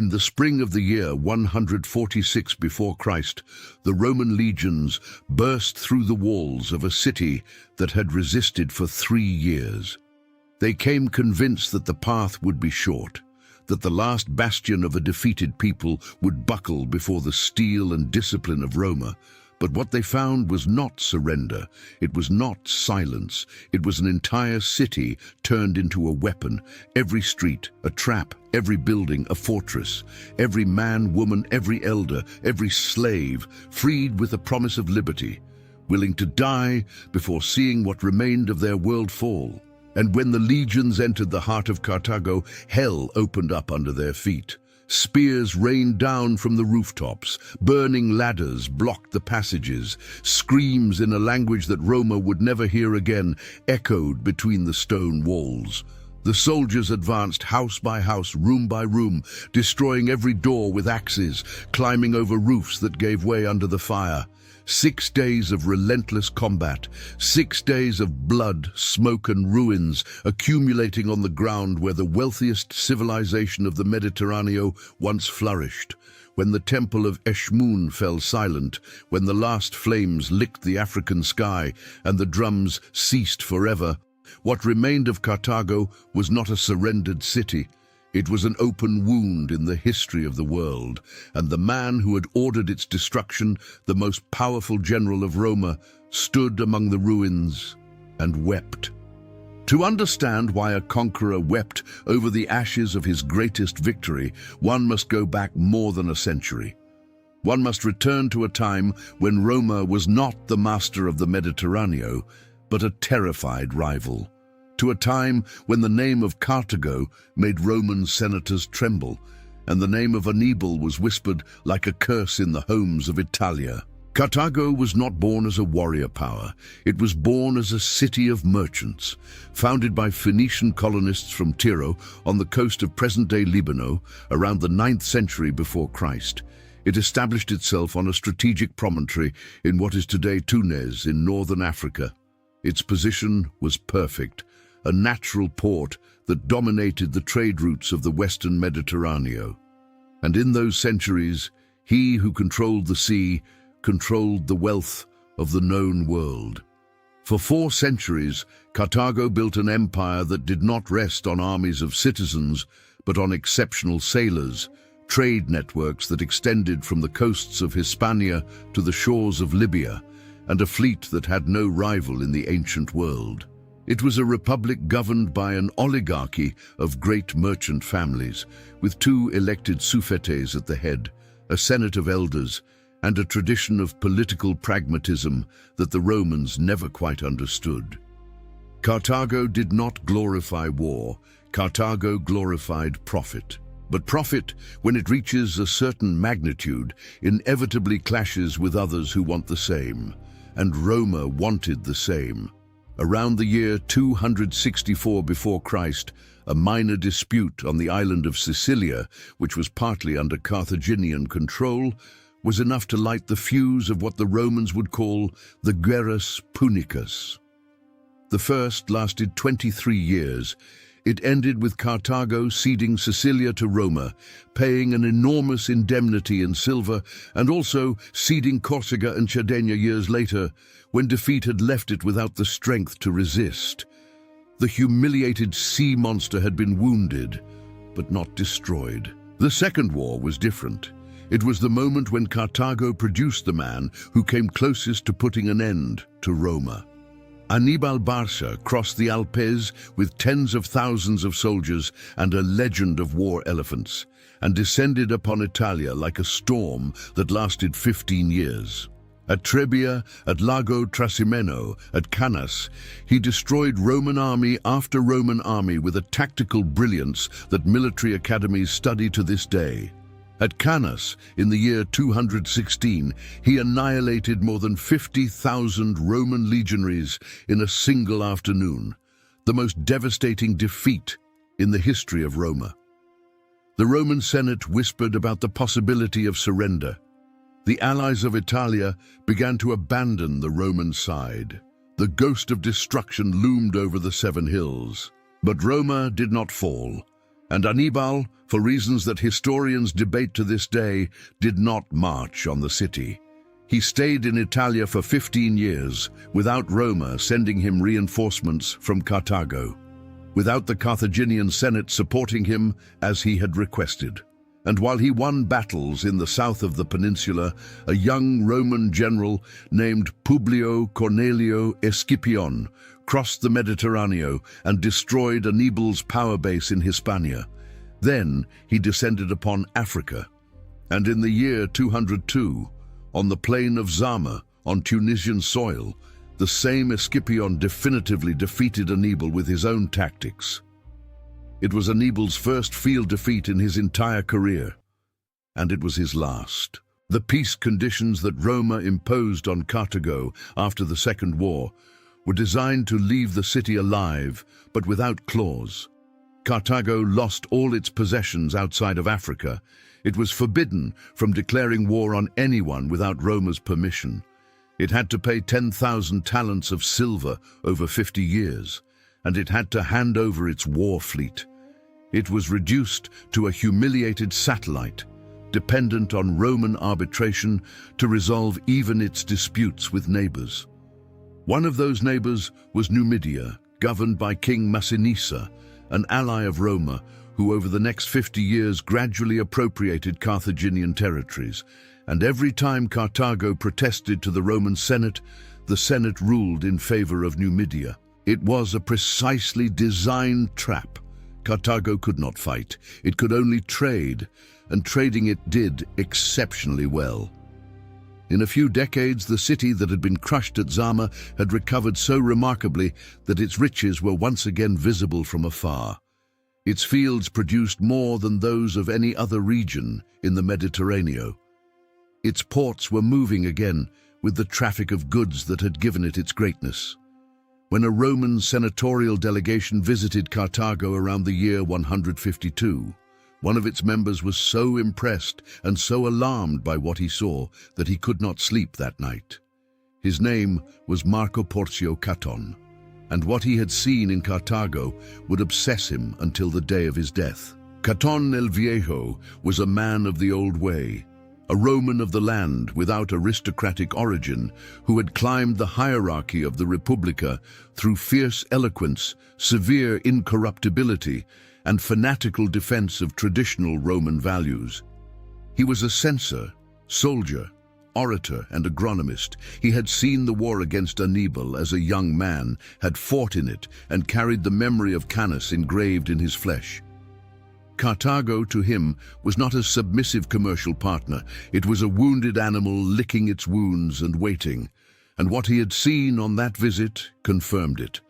In the spring of the year 146 before Christ, the Roman legions burst through the walls of a city that had resisted for 3 years. They came convinced that the path would be short, that the last bastion of a defeated people would buckle before the steel and discipline of Roma. But what they found was not surrender, it was not silence, it was an entire city turned into a weapon, every street a trap, every building a fortress, every man, woman, every elder, every slave freed with the promise of liberty, willing to die before seeing what remained of their world fall. And when the legions entered the heart of Carthago, hell opened up under their feet. Spears rained down from the rooftops, burning ladders blocked the passages, screams in a language that Roma would never hear again echoed between the stone walls. The soldiers advanced house by house, room by room, destroying every door with axes, climbing over roofs that gave way under the fire. 6 days of relentless combat, 6 days of blood, smoke and ruins accumulating on the ground where the wealthiest civilization of the Mediterranean once flourished. When the temple of Eshmun fell silent, when the last flames licked the African sky and the drums ceased forever, what remained of Carthago was not a surrendered city. It was an open wound in the history of the world, and the man who had ordered its destruction, the most powerful general of Roma, stood among the ruins and wept. To understand why a conqueror wept over the ashes of his greatest victory, one must go back more than a century. One must return to a time when Roma was not the master of the Mediterranean, but a terrified rival. To a time when the name of Carthago made Roman senators tremble, and the name of Hannibal was whispered like a curse in the homes of Italia. Carthago was not born as a warrior power. It was born as a city of merchants, founded by Phoenician colonists from Tyre on the coast of present-day Lebanon around the 9th century before Christ. It established itself on a strategic promontory in what is today Tunis in northern Africa. Its position was perfect, a natural port that dominated the trade routes of the Western Mediterranean. And in those centuries, he who controlled the sea controlled the wealth of the known world. For 4 centuries, Carthago built an empire that did not rest on armies of citizens, but on exceptional sailors, trade networks that extended from the coasts of Hispania to the shores of Libya, and a fleet that had no rival in the ancient world. It was a republic governed by an oligarchy of great merchant families, with 2 elected suffetes at the head, a senate of elders, and a tradition of political pragmatism that the Romans never quite understood. Carthago did not glorify war. Carthago glorified profit. But profit, when it reaches a certain magnitude, inevitably clashes with others who want the same. And Roma wanted the same. Around the year 264 before Christ, a minor dispute on the island of Sicilia, which was partly under Carthaginian control, was enough to light the fuse of what the Romans would call the Guerras Punicas. The first lasted 23 years. It ended with Carthago ceding Sicilia to Roma, paying an enormous indemnity in silver, and also ceding Corsica and Sardinia years later, when defeat had left it without the strength to resist. The humiliated sea monster had been wounded, but not destroyed. The Second War was different. It was the moment when Carthago produced the man who came closest to putting an end to Roma. Hannibal Barca crossed the Alpes with tens of thousands of soldiers and a legend of war elephants, and descended upon Italia like a storm that lasted 15 years. At Trebia, at Lago Trasimeno, at Cannas, he destroyed Roman army after Roman army with a tactical brilliance that military academies study to this day. At Cannas, in the year 216, he annihilated more than 50,000 Roman legionaries in a single afternoon, the most devastating defeat in the history of Roma. The Roman Senate whispered about the possibility of surrender. The allies of Italia began to abandon the Roman side. The ghost of destruction loomed over the 7 hills. But Roma did not fall. And Hannibal, for reasons that historians debate to this day, did not march on the city. He stayed in Italia for 15 years, without Roma sending him reinforcements from Carthago, without the Carthaginian Senate supporting him as he had requested. And while he won battles in the south of the peninsula, a young Roman general named Publio Cornelio Escipion crossed the Mediterranean and destroyed Hannibal's power base in Hispania. Then he descended upon Africa, and in the year 202, on the plain of Zama, on Tunisian soil, the same Escipion definitively defeated Hannibal with his own tactics. It was Hannibal's first field defeat in his entire career, and it was his last. The peace conditions that Roma imposed on Carthago after the Second War were designed to leave the city alive, but without claws. Carthago lost all its possessions outside of Africa. It was forbidden from declaring war on anyone without Roma's permission. It had to pay 10,000 talents of silver over 50 years, and it had to hand over its war fleet. It was reduced to a humiliated satellite, dependent on Roman arbitration to resolve even its disputes with neighbors. One of those neighbors was Numidia, governed by King Massinissa, an ally of Roma, who over the next 50 years gradually appropriated Carthaginian territories. And every time Carthago protested to the Roman Senate, the Senate ruled in favor of Numidia. It was a precisely designed trap. Carthago could not fight. It could only trade, and trading it did exceptionally well. In a few decades, the city that had been crushed at Zama had recovered so remarkably that its riches were once again visible from afar. Its fields produced more than those of any other region in the Mediterranean. Its ports were moving again with the traffic of goods that had given it its greatness. When a Roman senatorial delegation visited Carthago around the year 152, one of its members was so impressed and so alarmed by what he saw that he could not sleep that night. His name was Marco Porcio Caton, and what he had seen in Carthago would obsess him until the day of his death. Caton el Viejo was a man of the old way, a Roman of the land without aristocratic origin who had climbed the hierarchy of the Republica through fierce eloquence, severe incorruptibility, and fanatical defense of traditional Roman values. He was a censor, soldier, orator, and agronomist. He had seen the war against Hannibal as a young man, had fought in it, and carried the memory of Canis engraved in his flesh. Carthago, to him, was not a submissive commercial partner. It was a wounded animal licking its wounds and waiting. And what he had seen on that visit confirmed it.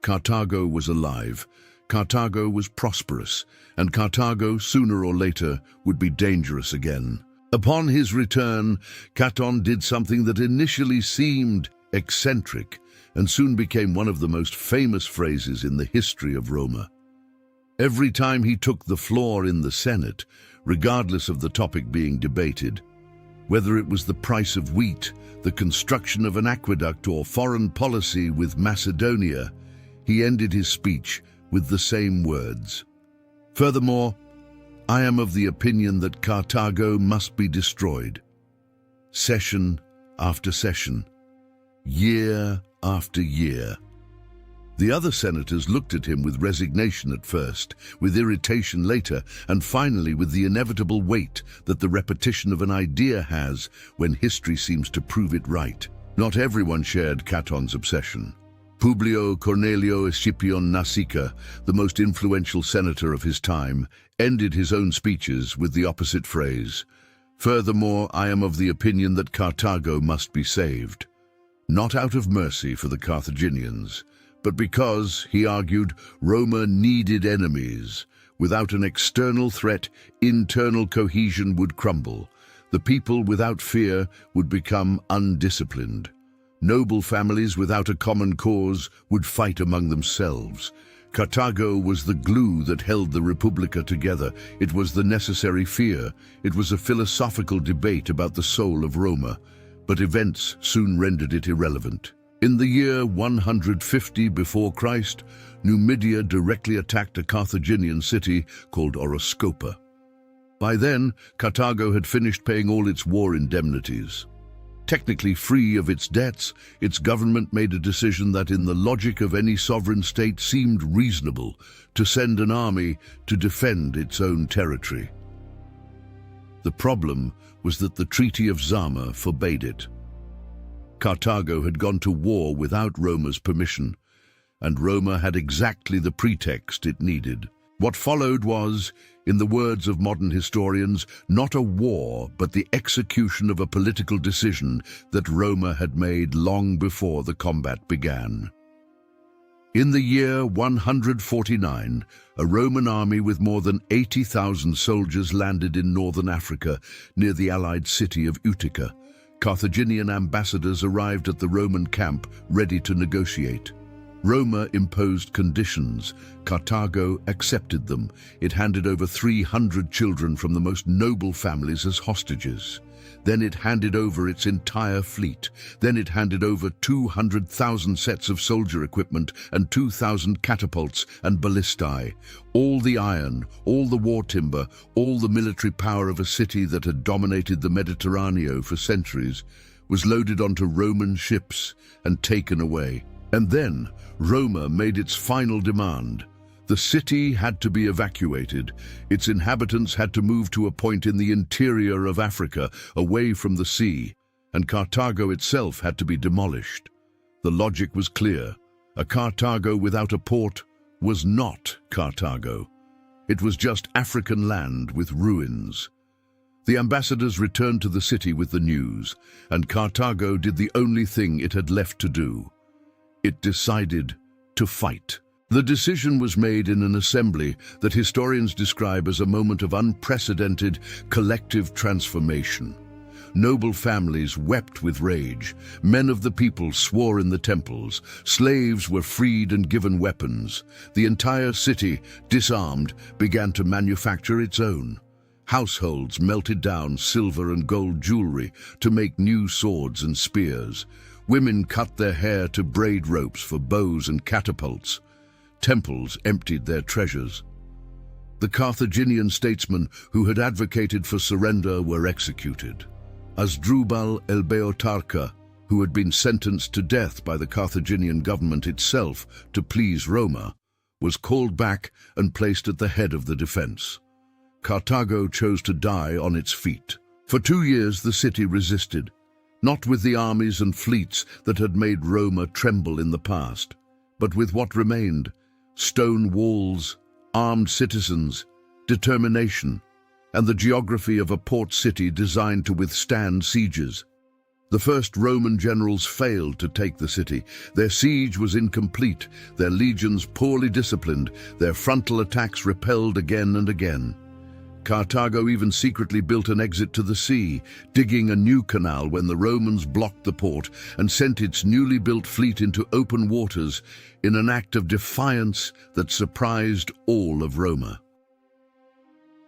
Carthago was alive. Carthago was prosperous, and Carthago, sooner or later, would be dangerous again. Upon his return, Caton did something that initially seemed eccentric and soon became one of the most famous phrases in the history of Roma. Every time he took the floor in the Senate, regardless of the topic being debated, whether it was the price of wheat, the construction of an aqueduct, or foreign policy with Macedonia, he ended his speech with the same words. Furthermore, I am of the opinion that Carthago must be destroyed. Session after session, year after year. The other senators looked at him with resignation at first, with irritation later, and finally with the inevitable weight that the repetition of an idea has when history seems to prove it right. Not everyone shared Caton's obsession. Publio Cornelio Escipion Nasica, the most influential senator of his time, ended his own speeches with the opposite phrase. Furthermore, I am of the opinion that Carthago must be saved. Not out of mercy for the Carthaginians, but because, he argued, Roma needed enemies. Without an external threat, internal cohesion would crumble. The people without fear would become undisciplined. Noble families without a common cause would fight among themselves. Carthago was the glue that held the Republica together. It was the necessary fear. It was a philosophical debate about the soul of Roma, but events soon rendered it irrelevant. In the year 150 before Christ, Numidia directly attacked a Carthaginian city called Oroscopa. By then, Carthago had finished paying all its war indemnities. Technically free of its debts, its government made a decision that in the logic of any sovereign state seemed reasonable to send an army to defend its own territory. The problem was that the Treaty of Zama forbade it. Carthago had gone to war without Roma's permission, and Roma had exactly the pretext it needed. What followed was, in the words of modern historians, not a war, but the execution of a political decision that Roma had made long before the combat began. In the year 149, a Roman army with more than 80,000 soldiers landed in northern Africa near the allied city of Utica. Carthaginian ambassadors arrived at the Roman camp ready to negotiate. Roma imposed conditions. Carthago accepted them. It handed over 300 children from the most noble families as hostages. Then it handed over its entire fleet. Then it handed over 200,000 sets of soldier equipment and 2,000 catapults and ballistae. All the iron, all the war timber, all the military power of a city that had dominated the Mediterranean for centuries was loaded onto Roman ships and taken away. And then Roma made its final demand. The city had to be evacuated. Its inhabitants had to move to a point in the interior of Africa, away from the sea, and Carthago itself had to be demolished. The logic was clear. A Carthago without a port was not Carthago. It was just African land with ruins. The ambassadors returned to the city with the news, and Carthago did the only thing it had left to do. It decided to fight. The decision was made in an assembly that historians describe as a moment of unprecedented collective transformation. Noble families wept with rage. Men of the people swore in the temples. Slaves were freed and given weapons. The entire city, disarmed, began to manufacture its own. Households melted down silver and gold jewelry to make new swords and spears. Women cut their hair to braid ropes for bows and catapults. Temples emptied their treasures. The Carthaginian statesmen who had advocated for surrender were executed. Asdrubal el Beotarca, who had been sentenced to death by the Carthaginian government itself to please Roma, was called back and placed at the head of the defense. Carthago chose to die on its feet. For 2 years the city resisted, not with the armies and fleets that had made Roma tremble in the past, but with what remained: stone walls, armed citizens, determination, and the geography of a port city designed to withstand sieges. The first Roman generals failed to take the city. Their siege was incomplete, their legions poorly disciplined, their frontal attacks repelled again and again. Carthago even secretly built an exit to the sea, digging a new canal when the Romans blocked the port and sent its newly built fleet into open waters in an act of defiance that surprised all of Roma.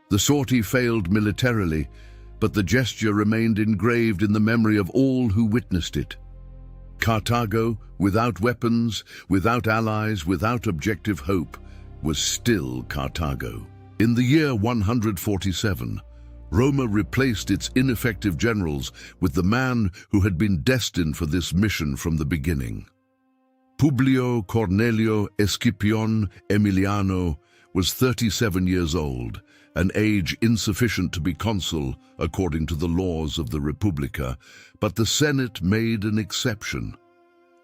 The sortie failed militarily, but the gesture remained engraved in the memory of all who witnessed it. Carthago, without weapons, without allies, without objective hope, was still Carthago. In the year 147, Roma replaced its ineffective generals with the man who had been destined for this mission from the beginning. Publio Cornelio Escipion Emiliano was 37 years old, an age insufficient to be consul according to the laws of the Republica, but the Senate made an exception.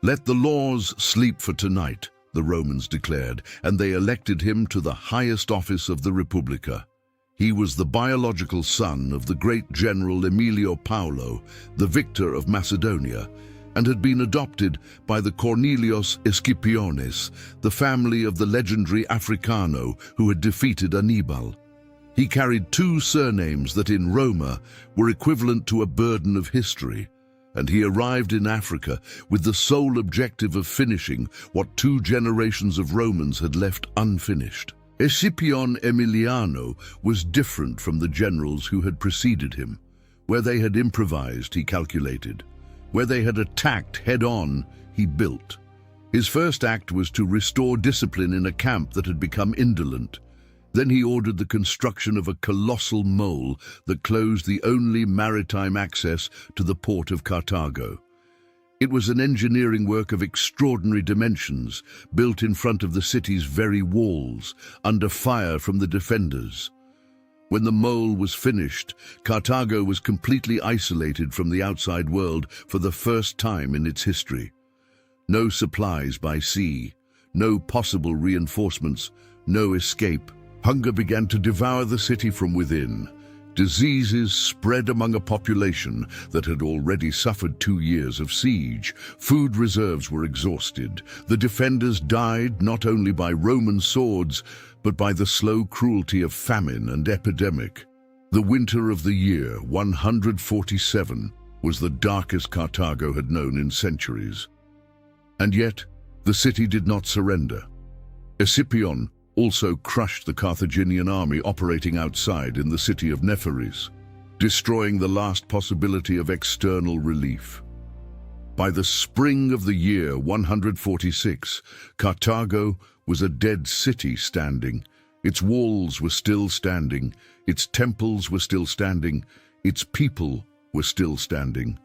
"Let the laws sleep for tonight," the Romans declared, and they elected him to the highest office of the Republica. He was the biological son of the great general Emilio Paulo, the victor of Macedonia, and had been adopted by the Cornelius Escipiones, the family of the legendary Africano who had defeated Hannibal. He carried 2 surnames that in Roma were equivalent to a burden of history, and he arrived in Africa with the sole objective of finishing what 2 generations of Romans had left unfinished. Escipion Emiliano was different from the generals who had preceded him. Where they had improvised, he calculated. where they had attacked head-on, he built. His first act was to restore discipline in a camp that had become indolent. Then he ordered the construction of a colossal mole that closed the only maritime access to the port of Carthago. It was an engineering work of extraordinary dimensions, built in front of the city's very walls, under fire from the defenders. When the mole was finished, Carthago was completely isolated from the outside world for the first time in its history. No supplies by sea, no possible reinforcements, no escape. Hunger began to devour the city from within. Diseases spread among a population that had already suffered 2 years of siege. Food reserves were exhausted. The defenders died not only by Roman swords, but by the slow cruelty of famine and epidemic. The winter of the year 147 was the darkest Carthago had known in centuries. And yet, the city did not surrender. Escipion also crushed the Carthaginian army operating outside in the city of Nepharis, destroying the last possibility of external relief. By the spring of the year 146, Carthago was a dead city standing. Its walls were still standing, its temples were still standing, its people were still standing.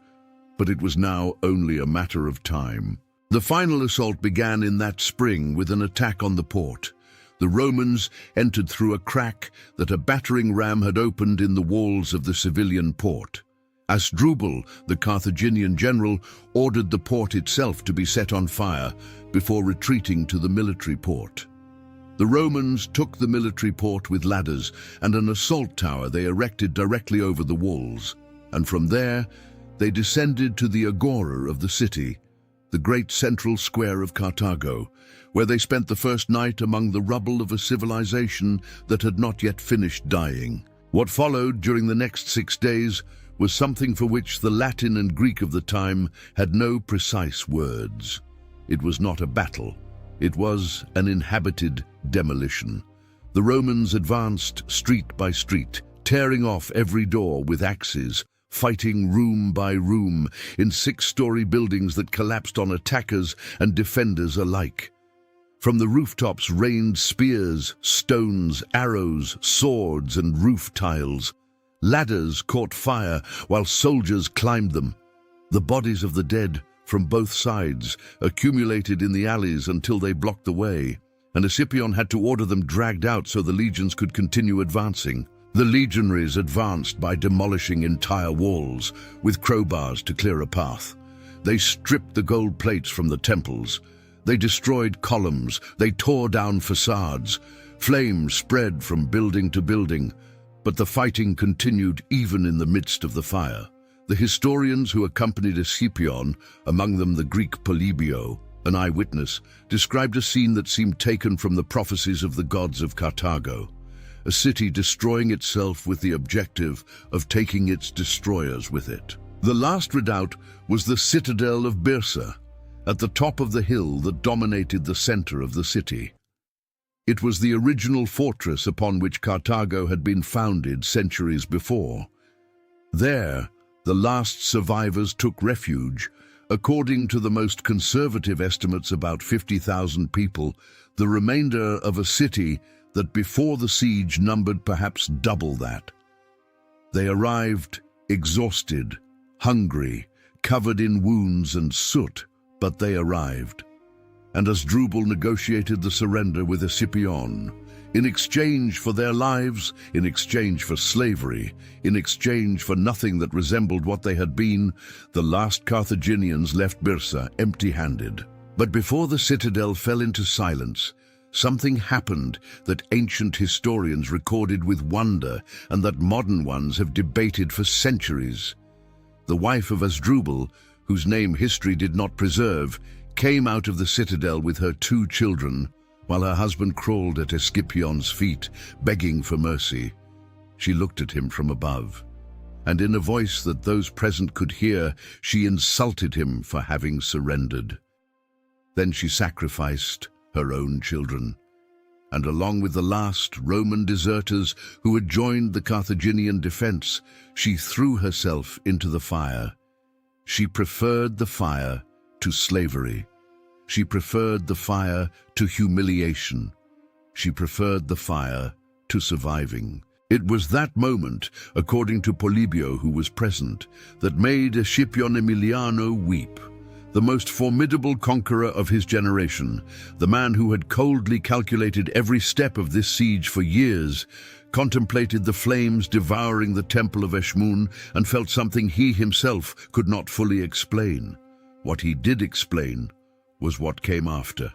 But it was now only a matter of time. The final assault began in that spring with an attack on the port. The Romans entered through a crack that a battering ram had opened in the walls of the civilian port. Asdrubal, the Carthaginian general, ordered the port itself to be set on fire before retreating to the military port. The Romans took the military port with ladders and an assault tower they erected directly over the walls, and from there they descended to the agora of the city, the great central square of Carthago, where they spent the first night among the rubble of a civilization that had not yet finished dying. What followed during the next 6 days was something for which the Latin and Greek of the time had no precise words. It was not a battle. It was an inhabited demolition. The Romans advanced street by street, tearing off every door with axes, fighting room by room in 6-story buildings that collapsed on attackers and defenders alike. From the rooftops rained spears, stones, arrows, swords, and roof tiles. Ladders caught fire while soldiers climbed them. The bodies of the dead from both sides accumulated in the alleys until they blocked the way, and Escipion had to order them dragged out so the legions could continue advancing. The legionaries advanced by demolishing entire walls with crowbars to clear a path. They stripped the gold plates from the temples. They destroyed columns. They tore down facades. Flames spread from building to building, but the fighting continued even in the midst of the fire. The historians who accompanied Escipion, among them the Greek Polybio, an eyewitness, described a scene that seemed taken from the prophecies of the gods of Carthago, a city destroying itself with the objective of taking its destroyers with it. The last redoubt was the citadel of Byrsa, at the top of the hill that dominated the center of the city. It was the original fortress upon which Carthago had been founded centuries before. There, the last survivors took refuge. According to the most conservative estimates, about 50,000 people, the remainder of a city that before the siege numbered perhaps double that. They arrived exhausted, hungry, covered in wounds and soot, but they arrived. And Asdrubal negotiated the surrender with Escipion. In exchange for their lives, in exchange for slavery, in exchange for nothing that resembled what they had been, the last Carthaginians left Byrsa empty-handed. But before the citadel fell into silence, something happened that ancient historians recorded with wonder and that modern ones have debated for centuries. The wife of Asdrubal, whose name history did not preserve, came out of the citadel with her 2 children, while her husband crawled at Escipion's feet, begging for mercy. She looked at him from above, and in a voice that those present could hear, she insulted him for having surrendered. Then she sacrificed her own children, and along with the last Roman deserters who had joined the Carthaginian defense, she threw herself into the fire. She preferred the fire to slavery. She preferred the fire to humiliation. She preferred the fire to surviving. It was that moment, according to Polibio, who was present, that made Scipion Emiliano weep. The most formidable conqueror of his generation, the man who had coldly calculated every step of this siege for years, contemplated the flames devouring the temple of Eshmun and felt something he himself could not fully explain. What he did explain was what came after.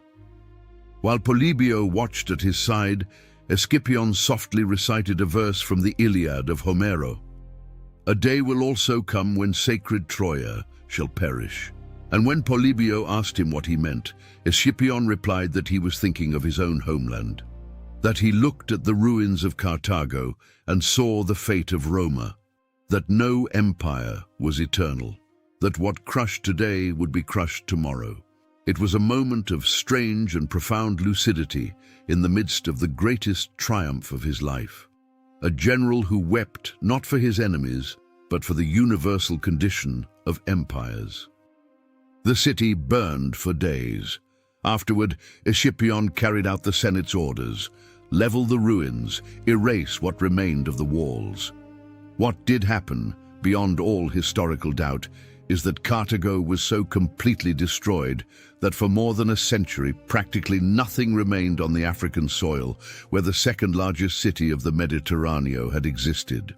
While Polibio watched at his side, Scipion softly recited a verse from the Iliad of Homero. "A day will also come when sacred Troia shall perish." And when Polibio asked him what he meant, Scipion replied that he was thinking of his own homeland, that he looked at the ruins of Carthago and saw the fate of Roma, that no empire was eternal, that what crushed today would be crushed tomorrow. It was a moment of strange and profound lucidity in the midst of the greatest triumph of his life. A general who wept not for his enemies, but for the universal condition of empires. The city burned for days. Afterward, Scipion carried out the Senate's orders: level the ruins, erase what remained of the walls. What did happen, beyond all historical doubt, is that Carthago was so completely destroyed that for more than a century practically nothing remained on the African soil where the second largest city of the Mediterranean had existed.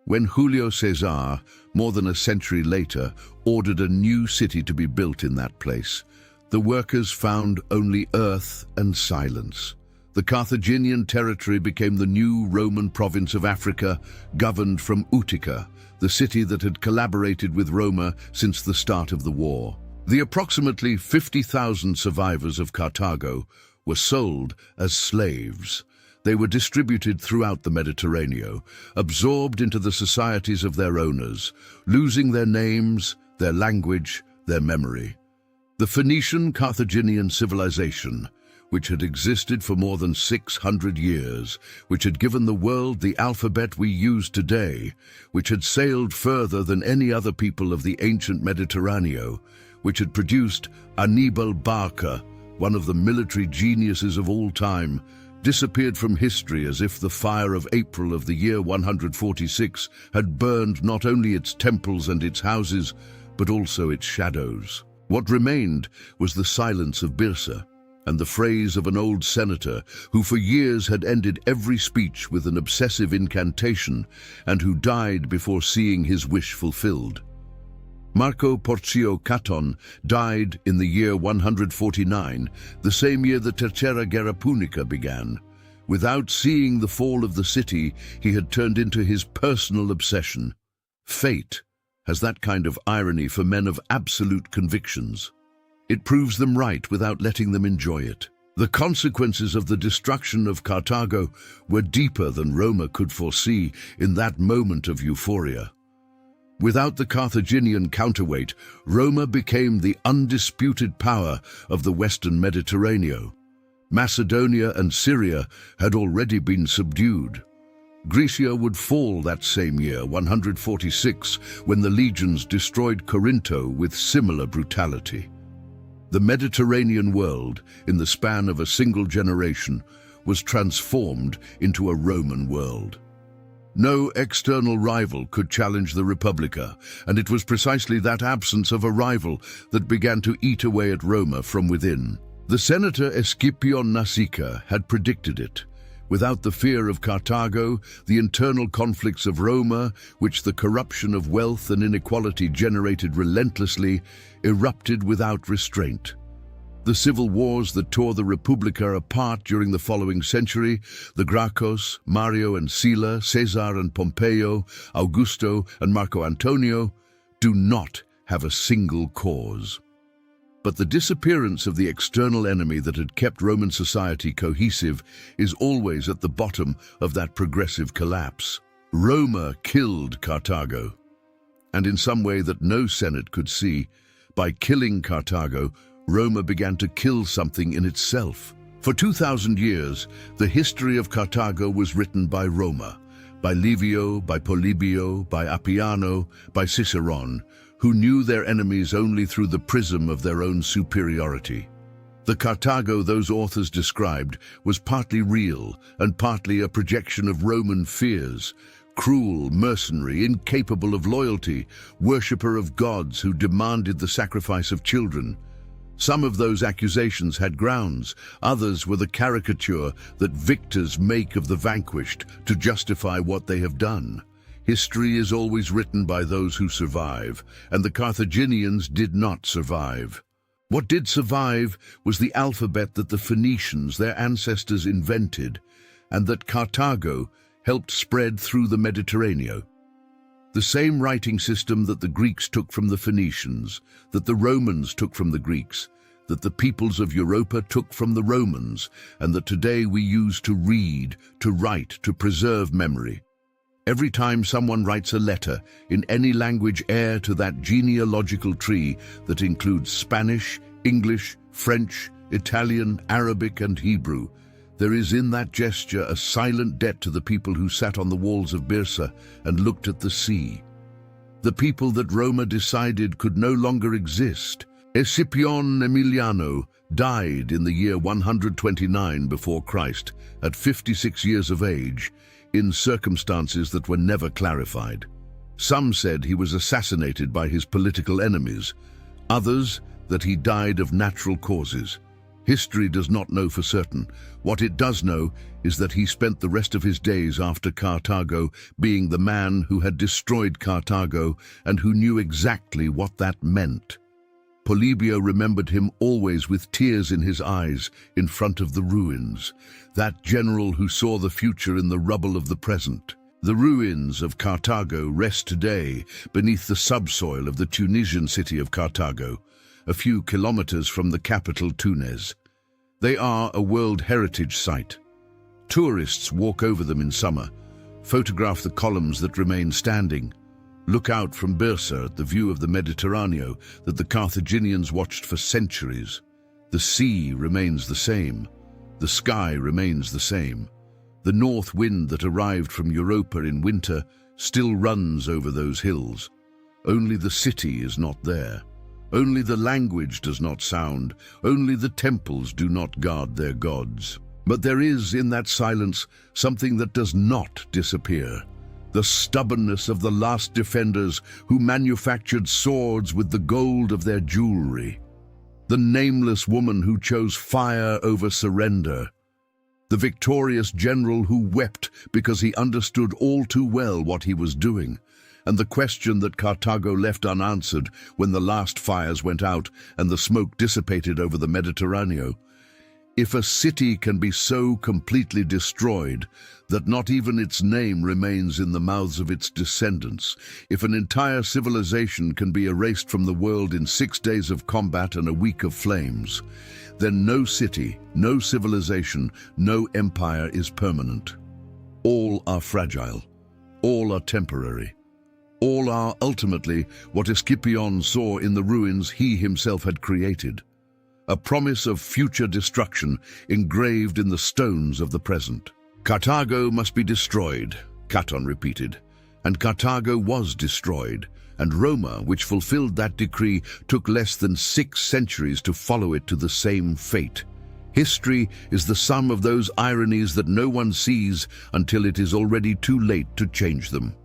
When Julio Caesar, more than a century later, ordered a new city to be built in that place, the workers found only earth and silence. The Carthaginian territory became the new Roman province of Africa, governed from Utica, the city that had collaborated with Roma since the start of the war. The approximately 50,000 survivors of Carthago were sold as slaves. They were distributed throughout the Mediterranean, absorbed into the societies of their owners, losing their names, their language, their memory. The Phoenician-Carthaginian civilization, which had existed for more than 600 years, which had given the world the alphabet we use today, which had sailed further than any other people of the ancient Mediterranean, which had produced Hannibal Barca, one of the military geniuses of all time, disappeared from history as if the fire of April of the year 146 had burned not only its temples and its houses, but also its shadows. What remained was the silence of Byrsa, and the phrase of an old senator who for years had ended every speech with an obsessive incantation and who died before seeing his wish fulfilled. Marco Porcio Caton died in the year 149, the same year the Tercera Guerra Punica began. Without seeing the fall of the city, he had turned into his personal obsession. Fate has that kind of irony for men of absolute convictions. It proves them right without letting them enjoy it. The consequences of the destruction of Carthago were deeper than Roma could foresee in that moment of euphoria. Without the Carthaginian counterweight, Roma became the undisputed power of the Western Mediterranean. Macedonia and Syria had already been subdued. Grecia would fall that same year, 146, when the legions destroyed Corinto with similar brutality. The Mediterranean world, in the span of a single generation, was transformed into a Roman world. No external rival could challenge the Republica, and it was precisely that absence of a rival that began to eat away at Roma from within. The senator Scipion Nasica had predicted it. Without the fear of Carthago, the internal conflicts of Roma, which the corruption of wealth and inequality generated relentlessly, erupted without restraint. The civil wars that tore the Republica apart during the following century, the Gracchus, Mario and Sila, Caesar and Pompeo, Augusto and Marco Antonio, do not have a single cause. But the disappearance of the external enemy that had kept Roman society cohesive is always at the bottom of that progressive collapse. Roma killed Carthago, and in some way that no Senate could see, by killing Carthago, Roma began to kill something in itself. For 2,000 years, the history of Carthago was written by Roma, by Livio, by Polibio, by Appiano, by Cicerone. who knew their enemies only through the prism of their own superiority. The Carthago those authors described was partly real and partly a projection of Roman fears. Cruel, mercenary, incapable of loyalty, worshipper of gods who demanded the sacrifice of children. Some of those accusations had grounds, others were the caricature that victors make of the vanquished to justify what they have done. History is always written by those who survive, and the Carthaginians did not survive. What did survive was the alphabet that the Phoenicians, their ancestors, invented, and that Carthago helped spread through the Mediterranean. The same writing system that the Greeks took from the Phoenicians, that the Romans took from the Greeks, that the peoples of Europa took from the Romans, and that today we use to read, to write, to preserve memory. Every time someone writes a letter, in any language heir to that genealogical tree that includes Spanish, English, French, Italian, Arabic, and Hebrew, there is in that gesture a silent debt to the people who sat on the walls of Byrsa and looked at the sea. The people that Roma decided could no longer exist. Scipion Emiliano died in the year 129 before Christ, at 56 years of age, in circumstances that were never clarified. Some said he was assassinated by his political enemies, others that he died of natural causes. History does not know for certain. What it does know is that he spent the rest of his days after Carthago being the man who had destroyed Carthago and who knew exactly what that meant. Polybio remembered him always with tears in his eyes in front of the ruins, that general who saw the future in the rubble of the present. The ruins of Carthago rest today beneath the subsoil of the Tunisian city of Carthago, a few kilometers from the capital Tunis. They are a World Heritage Site. Tourists walk over them in summer, photograph the columns that remain standing, look out from Byrsa at the view of the Mediterranean that the Carthaginians watched for centuries. The sea remains the same. The sky remains the same. The north wind that arrived from Europa in winter still runs over those hills. Only the city is not there. Only the language does not sound. Only the temples do not guard their gods. But there is in that silence something that does not disappear. The stubbornness of the last defenders who manufactured swords with the gold of their jewelry. The nameless woman who chose fire over surrender. The victorious general who wept because he understood all too well what he was doing. And the question that Carthago left unanswered when the last fires went out and the smoke dissipated over the Mediterranean. If a city can be so completely destroyed that not even its name remains in the mouths of its descendants, if an entire civilization can be erased from the world in 6 days of combat and a week of flames, then no city, no civilization, no empire is permanent. All are fragile. All are temporary. All are ultimately what Scipion saw in the ruins he himself had created. A promise of future destruction engraved in the stones of the present. Carthago must be destroyed, Caton repeated, and Carthago was destroyed, and Roma, which fulfilled that decree, took less than 6 centuries to follow it to the same fate. History is the sum of those ironies that no one sees until it is already too late to change them.